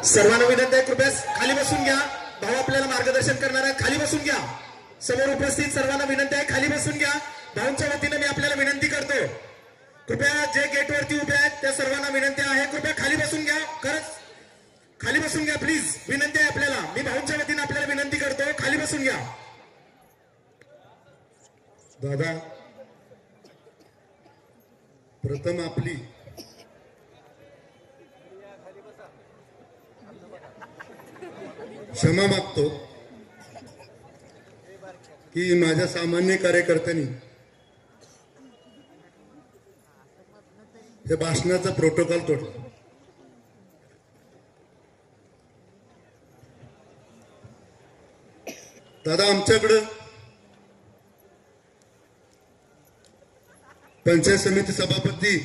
सर्वांना विनंती आहे, कृपया खाली बसून घ्या. भाऊ आपल्याला मार्गदर्शन करणार आहे. खाली बसून घ्या. समोर उपस्थित सर्वांना विनंती आहे, खाली बसून घ्या. भाऊंच्या वतीने मी आपल्याला विनंती करतो, कृपया जे गेटवरती उभे आहेत त्या सर्वांना विनंती आहे, कृपया खाली बसून घ्या. खरंच खाली बसून घ्या प्लीज, विनंती आहे आपल्याला. मी भाऊंच्या वतीने आपल्याला विनंती करतो, खाली बसून घ्या. दादा, प्रथम आपली क्षमा मागतो की माझ्या सामान्य कार्यकर्त्यांनी हे भाषणाचा प्रोटोकॉल तोडला. दादा, आमच्याकडं पंचायत समिती सभापती,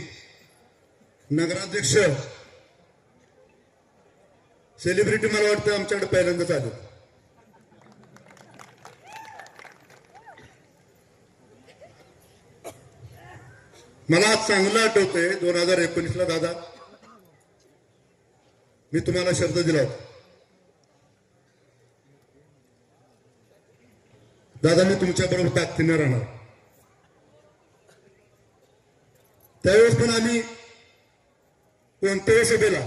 नगराध्यक्ष, सेलिब्रिटी मला वाटतं आमच्याकडे पहिल्यांदाच आले. मला आज चांगलं आठवतंय 2019ला दादा मी तुम्हाला शब्द दिला होता. दादा, मी तुमच्या बरोबर ताकदीने राहणार. त्यावेळेस पण आम्ही कोणत्याही सभेला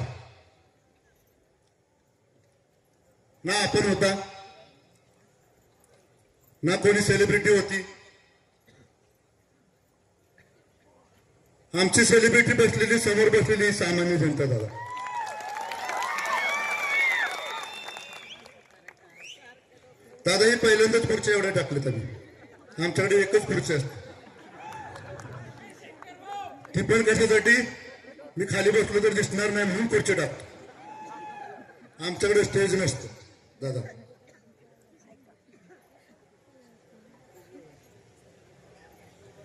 ना आपण होता, ना कोणी सेलिब्रिटी होती. आमची सेलिब्रिटी बसलेली, समोर बसलेली सामान्य जनता. दादा ही पहिल्यांदाच खुर्च्या एवढ्या टाकल्यात आम्ही. आमच्याकडे एकच खुर्ची असते, ती पण कशासाठी, मी खाली बसलो तर दिसणार नाही म्हणून खुर्ची टाकतो. आमच्याकडे स्टेज नसतं दादा.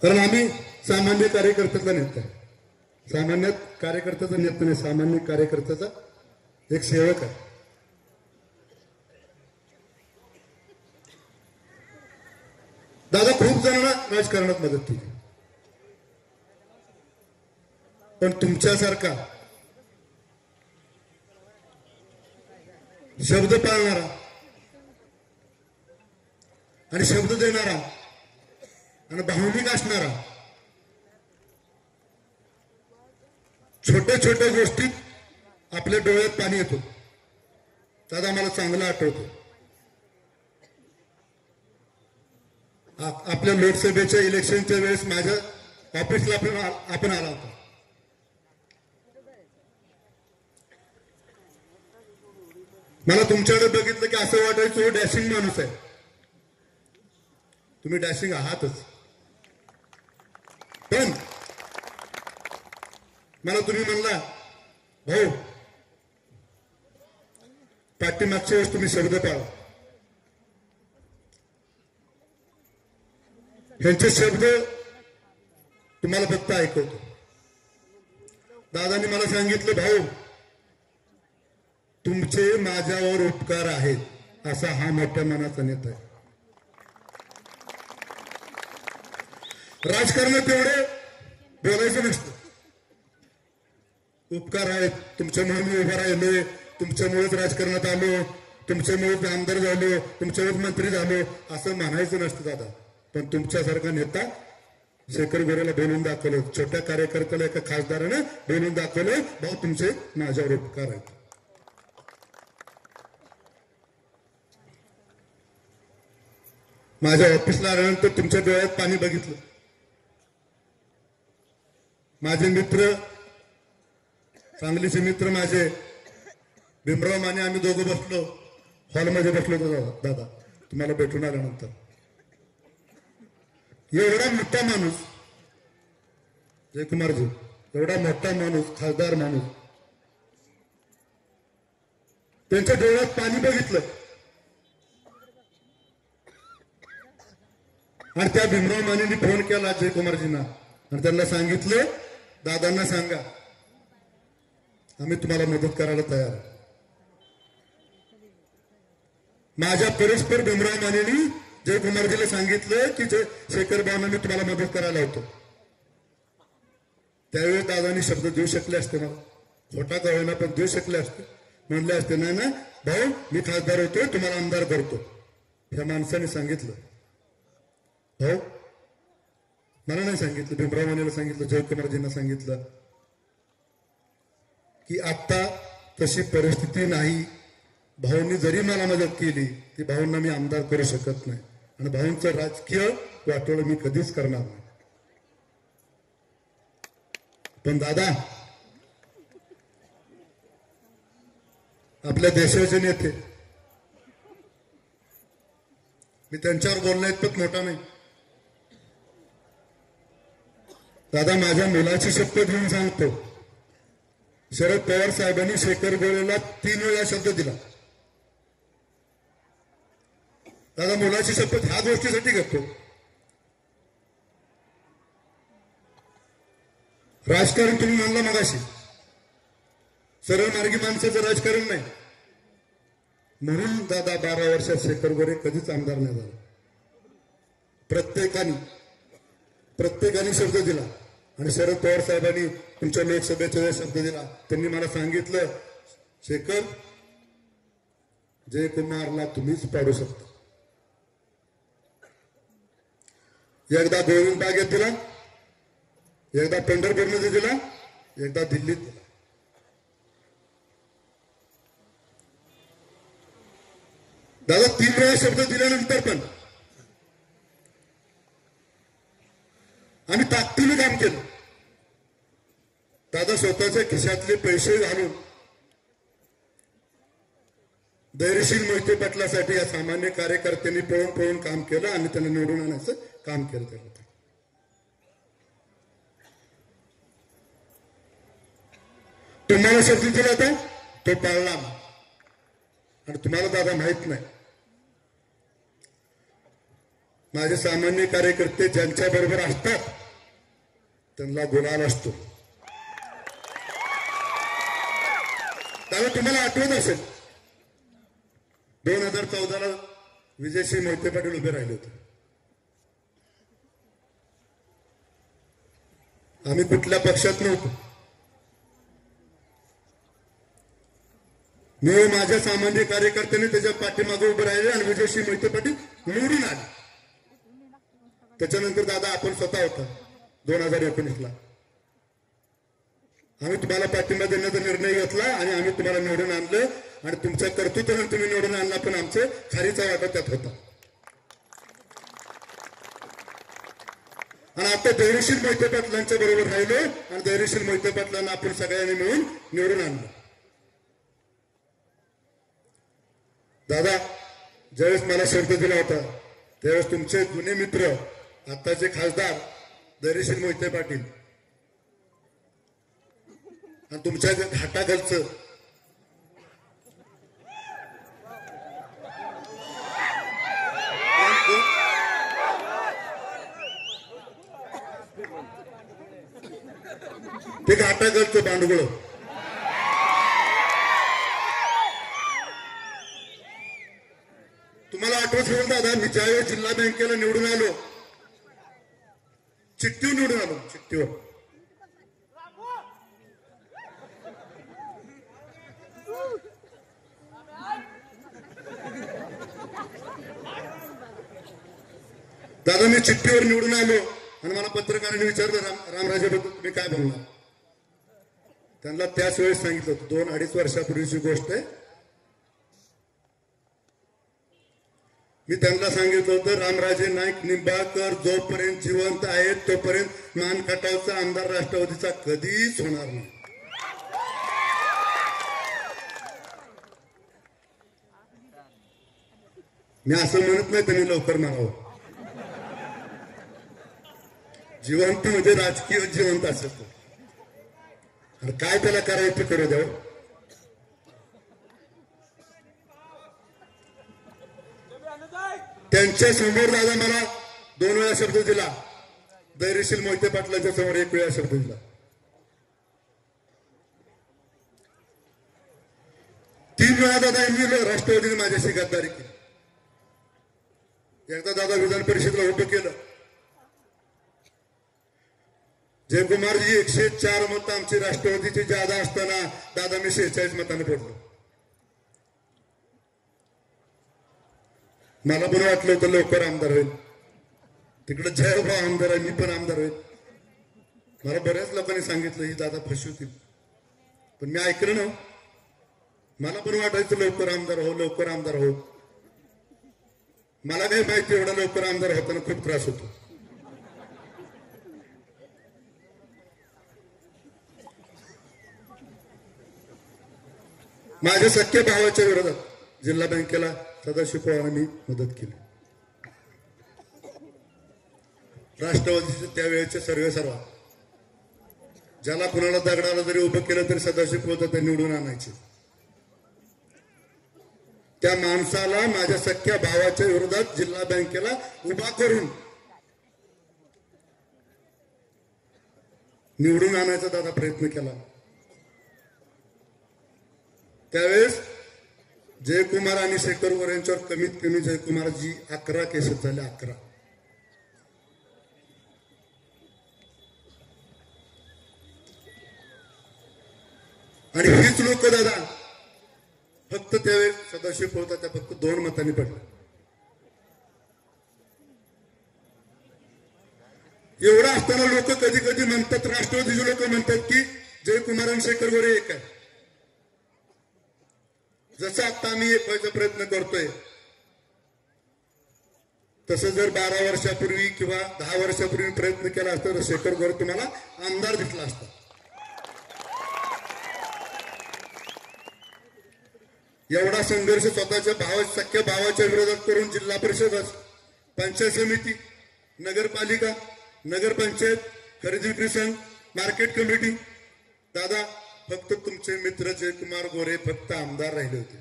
कारण आम्ही सामान्य कार्यकर्त्याचा नेता, सामान्य कार्यकर्त्याचा नेता नाही, सामान्य कार्यकर्त्याचा एक सेवक आहे. दादा, खूप जणांना राजकारणात मदत केली, पण तुमच्यासारखा शब्द पाळणारा आणि शब्द देणारा आणि भावनिक असणारा, छोट्या छोट्या गोष्टीत आपल्या डोळ्यात पाणी येतो. दादा, मला चांगलं आठवतं आपल्या लोकसभेच्या इलेक्शनच्या वेळेस माझ्या ऑफिसला आपण आला होता. मला तुमच्याकडे बघितलं की असं वाटायचं, डॅशिंग माणूस आहे. तुम्ही डॅशिंग आहातच, पण मला तुम्ही म्हणला, भाऊ पाठीमागच्या वेळेस तुम्ही शब्द पाळा. ह्यांचे शब्द तुम्हाला फक्त ऐकवतो. दादांनी मला सांगितलं, भाऊ तुमचे माझ्यावर उपकार आहेत, असा हा मोठ्या मनाचा नेता आहे. राजकारणात एवढे बोलायचं नसतं. उपकार आहेत, तुमच्यामुळे मी उभा राहिलोय, तुमच्यामुळेच राजकारणात आलो, तुमच्यामुळेच आमदार झालो, तुमच्यामुळेच मंत्री झालो, असं म्हणायचं नसतं दादा. पण तुमच्यासारखा नेता शेखर गोरेला बोलून दाखवलं, छोट्या कार्यकर्त्याला एका खासदारानं बोलून दाखवलं, भाऊ तुमचे माझ्यावर उपकार आहेत. माझ्या ऑफिसला आल्यानंतर तुमच्या डोळ्यात पाणी बघितलं. माझे मित्र, सांगलीचे मित्र माझे भीमराव माने, आम्ही दोघं बसलो हॉलमध्ये बसलो होतो दादा तुम्हाला भेटून आल्यानंतर. एवढा मोठा माणूस जयकुमारजी, एवढा मोठा माणूस, खासदार माणूस, त्यांच्या डोळ्यात पाणी बघितलं आणि त्या भीमराव मानेंनी फोन केला जयकुमारजींना आणि त्यांना सांगितलं, दादांना सांगा आम्ही तुम्हाला मदत करायला तयार आहे. माझ्या परस्पर भीमराव मानेंनी जयकुमारजीला सांगितलं की शेखर भावना मी तुम्हाला मदत करायला होतो. त्यावेळेस दादानी शब्द देऊ शकले असते मला, खोटा का होईना पण देऊ शकले असते. म्हणले असते नाही ना भाऊ मी खासदार होतोय तुम्हाला आमदार करतो. ह्या माणसाने सांगितलं. भाऊ मला नाही सांगितलं, भीमराव सांगितलं, जयकुमारजींना सांगितलं की आता तशी परिस्थिती नाही. भाऊंनी जरी मला मदत केली ती भाऊंना मी आमदार करू शकत नाही आणि भाऊंचं राजकीय वाटोळं मी कधीच करणार नाही. पण दादा आपल्या देशाचे नेते, मी त्यांच्यावर बोलणं इतपत मोठा नाही. दादा माझ्या मुलाची शपथ घेऊन सांगतो, शरद पवार साहेबांनी शेखर गोळेला 3 वेळा शब्द दिला. दादा मुलाची शपथ ह्या गोष्टीसाठी घेतो, राजकारण तुम्ही म्हणला मगाशी सरळ मार्गी माणसाचं राजकारण नाही म्हणून दादा 12 वर्षात शेखर गोरे कधीच आमदार नाही झाला. प्रत्येकाने शब्द दिला आणि शरद पवार साहेबांनी तुमच्या लोकसभेच्या वेळेस शब्द दिला. त्यांनी मला सांगितलं शेखर जयकुमारला तुम्हीच पाडू शकता. एकदा गोविंद बागेत दिला, एकदा पंढरपूरमध्ये दिला, एकदा दिल्लीत दिला. दादा 3 वेळा शब्द दिल्यानंतर पण आम्ही ताकदीने काम केलं. दादा स्वतःच्या खिशातले पैसे घालून धैर्यशील मोहिते पाटलासाठी या सामान्य कार्यकर्त्यांनी पळून पळून काम केलं आणि त्यांना निवडून आणायचं काम केलं. त्याला तुम्हाला शब्द दिला होता तो पाळला आणि तुम्हाला दादा माहित नाही माझे सामान्य कार्यकर्ते ज्यांच्या बरोबर असतात त्यांना गुलाल असतो. त्यामुळे तुम्हाला आठवत असेल 2014ला विजयसिंह मोहिते पाटील उभे राहिले होते. आम्ही कुठल्या पक्षात नव्हतो. मी माझ्या सामान्य कार्यकर्त्यांनी त्याच्या पाठीमागे उभे राहिले आणि विजयसिंह मोहिते पाटील निवडून आले. त्याच्यानंतर दादा आपण स्वतः होता 2019ला आम्ही तुम्हाला पाठिंबा देण्याचा निर्णय घेतला आणि आम्ही तुम्हाला निवडून आणलं आणि तुमच्या कर्तृत्वाने तुम्ही निवडून आणला पण आमचे खारीचा वाटा त्यात होता. आणि आता धैर्यशील मोहिते पाटलांच्या बरोबर राहिलो आणि धैर्यशील मोहिते पाटलांना आपण सगळ्यांनी मिळून निवडून आणलं. दादा ज्यावेळेस मला शब्द दिला होता त्यावेळेस तुमचे जुने मित्र आताचे खासदार धैर्यशील मोहिते पाटील आणि तुमच्या घाटाखालचं ते घाटाखालचं भांडवळ तुम्हाला आठवत होईल दादा मी ज्यावेळेस जिल्हा बँकेला निवडून आलो चिठ्ठीवर निवडून आलो चिठ्ठीवर दादा मी चिठ्ठीवर निवडून आलो आणि मला पत्रकारांनी विचारलं रामराजाबद्दल तुम्ही काय बोलणार. त्यांना त्याच वेळेस सांगितलं होतं 2-2.5 वर्षापूर्वीची गोष्ट आहे. मी त्यांना सांगितलं होतं रामराजे नाईक निंबाळकर जोपर्यंत जिवंत आहेत तोपर्यंत मानखटावचा आमदार राष्ट्रवादीचा कधीच होणार नाही. मी असं म्हणत नाही त्यांनी लवकर मारावं. जिवंत म्हणजे राजकीय जिवंत असेल तो आणि काय त्याला करायचं करू द्यावं. त्यांच्या समोर दादा मला 2 वेळा शब्द दिला. धैर्यशील मोहिते पाटलांच्या समोर 1 वेळा शब्द दिला. 3 वेळा दादा यांनी राष्ट्रवादीने माझ्याशी गद्दारी केली. एकदा दादा विधान परिषदेला उभं केलं. जयकुमारजी 104 मतं आमची राष्ट्रवादीची जादा असताना दादा मी 46 मतांनी पडलो. मला पण वाटलं होतं लवकर आमदार होईल. तिकडे जयभाव आमदार आहे, मी पण आमदार होईल. मला बऱ्याच लोकांनी सांगितलं ही दादा फसवतील, पण मी ऐकलं ना. मला पण वाटायचं लवकर आमदार हो, लवकर आमदार हो. मला काही माहिती एवढा लवकर आमदार होताना खूप त्रास होतो. माझ्या सख्या भावाच्या विरोधात जिल्हा बँकेला सदाशिव पवारांनी मी मदत केली. राष्ट्रवादीचे त्यावेळेचे सर्वेसर्वा ज्याला कुणाला दगडाला जरी उभं केलं तरी सदाशिव पवार ते निवडून आणायचे. त्या माणसाला माझ्या सख्या भावाच्या विरोधात जिल्हा बँकेला उभा करून निवडून आणायचा दादा प्रयत्न केला. त्यावेळेस जयकुमार आणि शेखर गोरे यांच्यावर कमीत कमी जयकुमारजी 11 केसेस झाले. 11. आणि हीच लोक दादा फक्त त्यावेळेस सदाशिव पवार त्या फक्त 2 मतांनी पडले. एवढं असताना लोक कधी कधी म्हणतात, राष्ट्रवादीचे लोक म्हणतात की जयकुमार आणि शेखर गोरे एक आहे. जसं आता आम्ही एक व्हायचा प्रयत्न करतोय तसं जर 12 वर्षापूर्वी किंवा 10 वर्षापूर्वी प्रयत्न केला असता तर शेखर गोरे तुम्हाला आमदार दिसला असता. एवढा संघर्ष स्वतःच्या सख्या भावाच्या विरोधात करून जिल्हा परिषद, पंचायत समिती, नगरपालिका, नगरपंचायत, खरेदी विक्री संघ, मार्केट कमिटी, दादा फक्त तुमचे मित्र जयकुमार गोरे फक्त आमदार राहिले होते.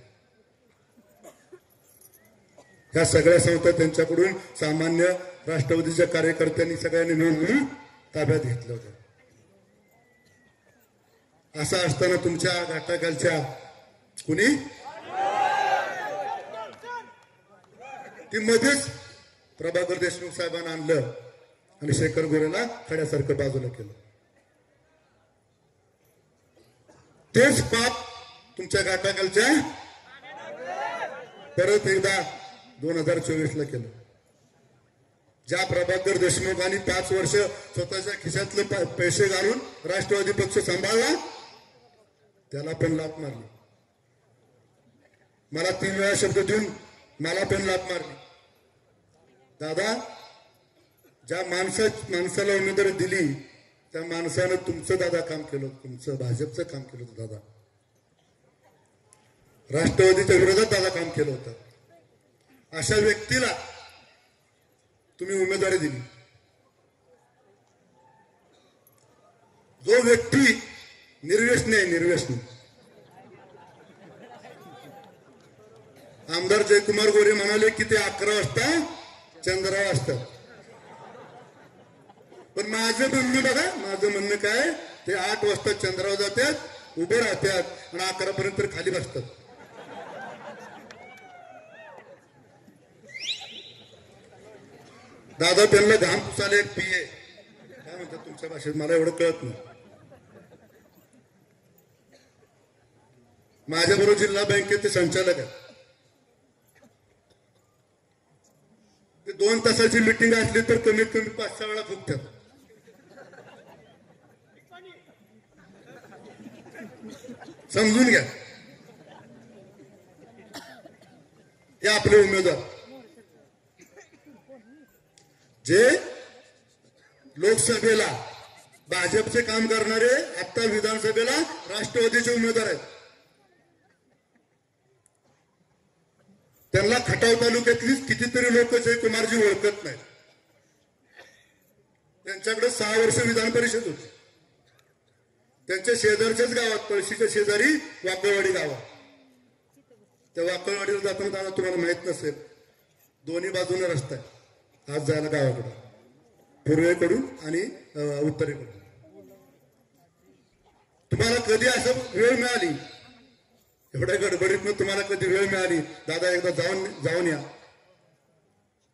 ह्या सगळ्या संस्था त्यांच्याकडून सामान्य राष्ट्रवादीच्या कार्यकर्त्यांनी सगळ्यांनी मिळून ताब्यात घेतलं होतं. असं असताना तुमच्या घाटाखालच्या कुणी ती मध्येच प्रभाकर देशमुख साहेबांना आणलं आणि शेखर गोरेला खड्यासारखं बाजूला केलं. तेच पाप तुमच्या घाटाखालच्या परत एकदा 2024 ला केलं. ज्या प्रभाकर देशमुखांनी 5 वर्ष स्वतःच्या खिशातले पैसे घालून राष्ट्रवादी पक्ष सांभाळला त्याला पण लाथ मारली. मला 3 वेळा शब्द देऊन मला पण लाथ मारली. दादा ज्या माणसाला उमेदवारी दिली त्या माणसानं तुमचं दादा काम केलं, तुमचं भाजपचं काम केलं होतं दादा. राष्ट्रवादीच्या विरोधात दादा काम केलं होतं. अशा व्यक्तीला तुम्ही उमेदवारी दिली. जो व्यक्ती निर्व्यसनी आहे, निर्व्यसनी आमदार जयकुमार गोरे म्हणाले की ते 11 वाजता चंद्रावर असतात. पण माझं म्हणणं बघा, माझं म्हणणं काय, ते 8 वाजता चंद्रावर जातात, उभे राहतात आणि 11 पर्यंत खाली बसतात. दादा त्यांना घाम पुसाले एक पीए काय म्हणतात तुमच्या भाषेत, मला एवढं कळत नाही. माझ्याबरोबर जिल्हा बँकेचे संचालक आहेत. ते 2 तासाची मिटिंग असली तर कमीत कमी 5-6 वेळा फुकतात. समजून घ्या. हे आपले उमेदवार जे लोकसभेला भाजपचे काम करणारे आता विधानसभेला राष्ट्रवादीचे उमेदवार आहेत. त्यांना खटाव तालुक्यातली कितीतरी लोक जयकुमारजी ओळखत नाहीत. त्यांच्याकडे 6 वर्ष विधान परिषद होती. त्यांच्या शेजारच्याच गावात, पळशीच्या शेजारी वाकळवाडी गावात, त्या वाकळवाडीला जाताना दादा तुम्हाला माहित नसेल, दोन्ही बाजूने रस्ता आहे आज जायला गावाकडे, पूर्वेकडून आणि उत्तरेकडून. तुम्हाला कधी असं वेळ मिळाली, एवढ्या गडबडीतनं तुम्हाला कधी वेळ मिळाली, दादा एकदा जाऊन या.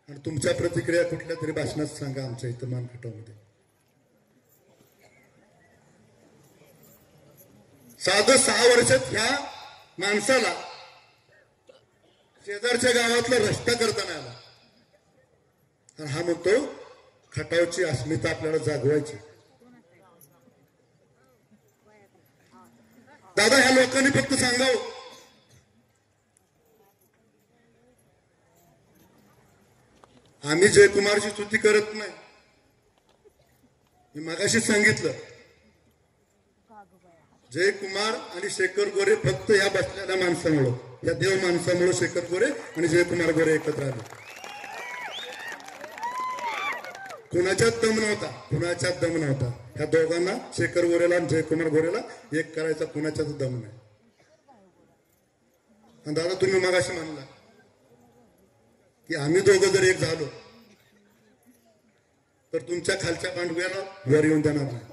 आणि तुमच्या प्रतिक्रिया कुठल्या तरी भाषणात सांगा आमच्या इथं मानखटावमध्ये. साधं 6 वर्षात ह्या माणसाला शेजारच्या गावातला रस्ता करताना आला आणि हा म्हणतो खटावची अस्मिता आपल्याला जागवायची. दादा ह्या लोकांनी फक्त सांगावं, आम्ही जयकुमारची स्तुती करत नाही. मी मगाशी सांगितलं जयकुमार आणि शेखर गोरे फक्त या बसलेल्या माणसामुळं, या देव माणसामुळं शेखर गोरे आणि जयकुमार गोरे एकत्र आले. कुणाच्यात दम नव्हता, कुणाच्यात दम नव्हता. ह्या दोघांना शेखर गोरेला आणि जयकुमार गोरेला एक करायचा कुणाच्याच दम नाही. आणि दादा तुम्ही मगाशी म्हणला की आम्ही दोघं जर एक झालो तर तुमच्या खालच्या पांडव्याला वर येऊन देणार नाही.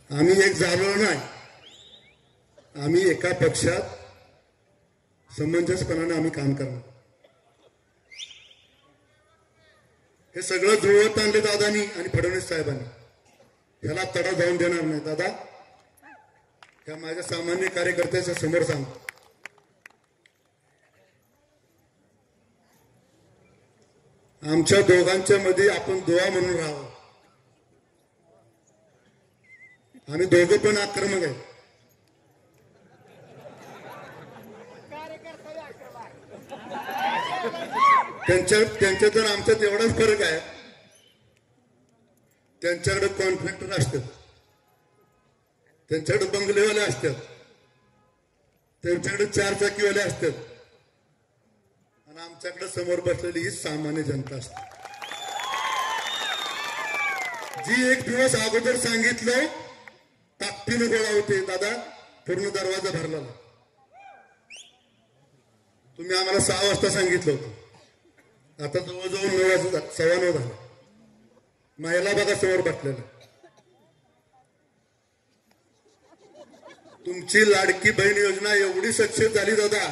आम्ही एक झालो नाही, आम्ही एका पक्षात समंजसपणाने आम्ही काम करणार. हे सगळं जुळवत आणले दादानी आणि फडणवीस साहेबांनी. ह्याला तडा जाऊन देणार नाही. दादा ह्या माझ्या सामान्य कार्यकर्त्याच्या समोर सांगतो, आमच्या दोघांच्या मध्ये आपण दुआ म्हणून राहावं. आम्ही दोघं पण आक्रमक आहे. त्यांच्यात तर आमच्यात एवढाच फरक आहे, त्यांच्याकडे कॉन्ट्रॅक्टर असतात, त्यांच्याकडे बंगलेवाले असतात, त्यांच्याकडे 4 चाकीवाले असतात आणि आमच्याकडे समोर बसलेली ही सामान्य जनता असते. जी एक दिवस अगोदर सांगितलं ताकदीने गोळा होते. दादा पूर्ण दरवाजा भरला. तुम्ही आम्हाला 6 वाजता सांगितलं होतं, आता जवळजवळ 9 वाजता 9:15 झालं. महिला बघा समोर बसलेला. तुमची लाडकी बहीण योजना एवढी सक्सेस झाली दादा,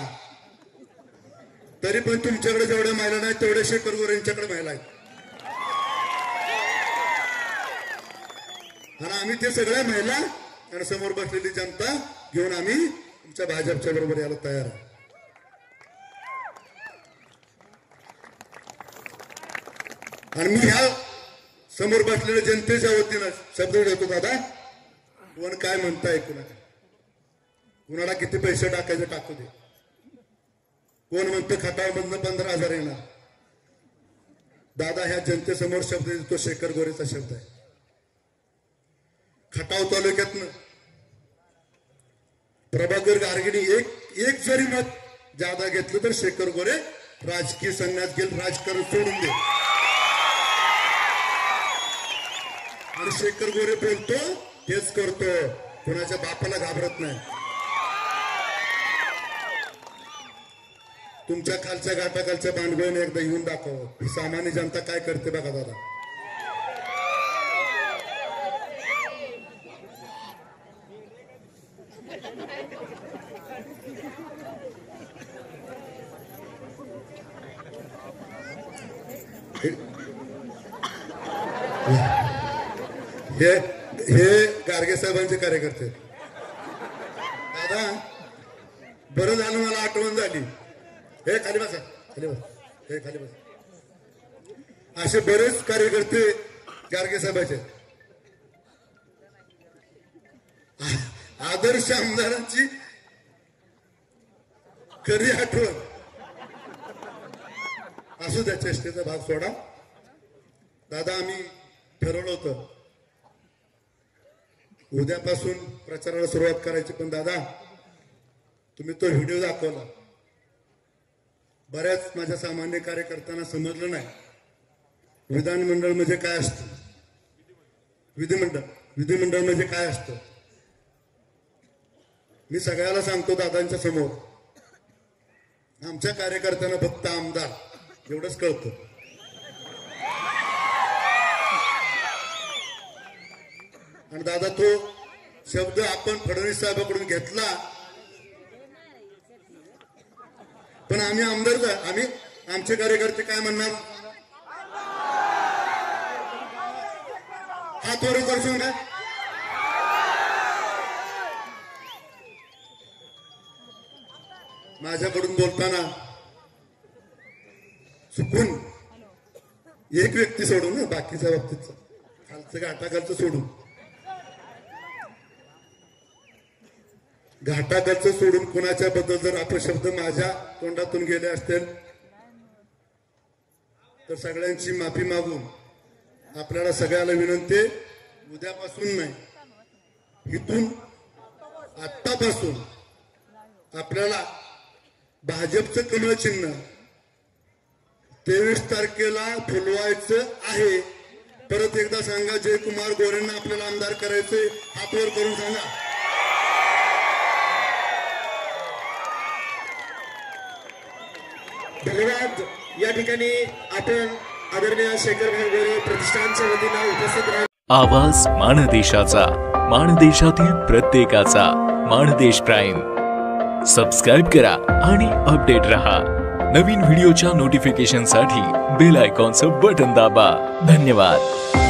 तरी पण तुमच्याकडे जेवढ्या महिला नाहीत तेवढ्या शेखर गोरे यांच्याकडे महिला आहेत. आणि आम्ही ते सगळ्या महिला आणि समोर बसलेली जनता घेऊन आम्ही तुमच्या भाजपच्या बरोबर यायला तयार आहे. आणि मी ह्या समोर बसलेल्या जनतेच्या वतीनं शब्द देतो, दादा कोण काय म्हणताय, कुणाला किती पैसे टाकायचे टाकू दे. कोण म्हणतं खटावमधनं 15,000 येणार. दादा ह्या जनतेसमोर शब्द देतो, शेखर गोरेचा शब्द आहे. खटाव तालुक्यातनं प्रभाकर गारगिनी एक जरी मत जादा घेतलं तर शेखर गोरे राजकीय संन्यास घेईल, राजकारण सोडून दे. आणि शेखर गोरे बोलतो तेच करतो, कोणाच्या बापाला घाबरत नाही. तुमच्या खालच्या घाटाखालच्या बांधगोळीने एकदा येऊन दाखव, ही सामान्य जनता काय करते बघा दादा. हे गारगे साहेबांचे कार्यकर्ते. दादा बरं झालं मला आठवण झाली. हे खाली बसा, खाली बस, हे खाली बस. असे बरेच कार्यकर्ते गारगे साहेबांचे. आदर्श आमदारांची खरी आठवण असू द्या, चेष्टेचा भाग सोडा. दादा आम्ही ठरवलं होतं उद्यापासून प्रचाराला सुरुवात करायची, पण दादा तुम्ही तो व्हिडिओ दाखवला. बऱ्याच माझ्या सामान्य कार्यकर्त्यांना समजलं नाही विधानमंडळ म्हणजे काय असतं, विधिमंडळ म्हणजे काय असतं. मी सगळ्याला सांगतो दादांच्या समोर, आमच्या कार्यकर्त्यांना फक्त आमदार एवढंच कळतं. आणि दादा तो शब्द आपण फडणवीस साहेबांकडून घेतला पण आम्ही आमदारच आहे. आम्ही आमचे कार्यकर्ते काय म्हणणार? हात वर करसून काय माझ्याकडून बोलताना चुकून एक व्यक्ती सोडून ना, बाकीच्या बाबतीत खालचं घाटाखालचं सोडून, घाटाखालचं सोडून कुणाच्या बद्दल जर अपशब्द माझ्या तोंडातून गेले असतील तर सगळ्यांची माफी मागून आपल्याला सगळ्याला विनंती, उद्यापासून नाही, इथून आत्तापासून आपल्याला भाजपचं कमळ चिन्ह 23 तारखेला फुलवायचं आहे. परत एकदा सांगा, जयकुमार गोरेंना आपल्याला आमदार करायचे, हात वर करून सांगा. धन्यवाद. या ठिकाणी आपण आदरणीय शेखरभाई गोरे प्रतिष्ठानच्या वतीनं उपस्थित राहू. आवाज माणदेशाचा, माणदेशातील प्रत्येकाचा. माणदेश प्राईम सबस्क्राईब करा आणि अपडेट रहा. नवीन व्हिडिओच्या नोटिफिकेशनसाठी बेल आयकॉनचं बटन दाबा. धन्यवाद.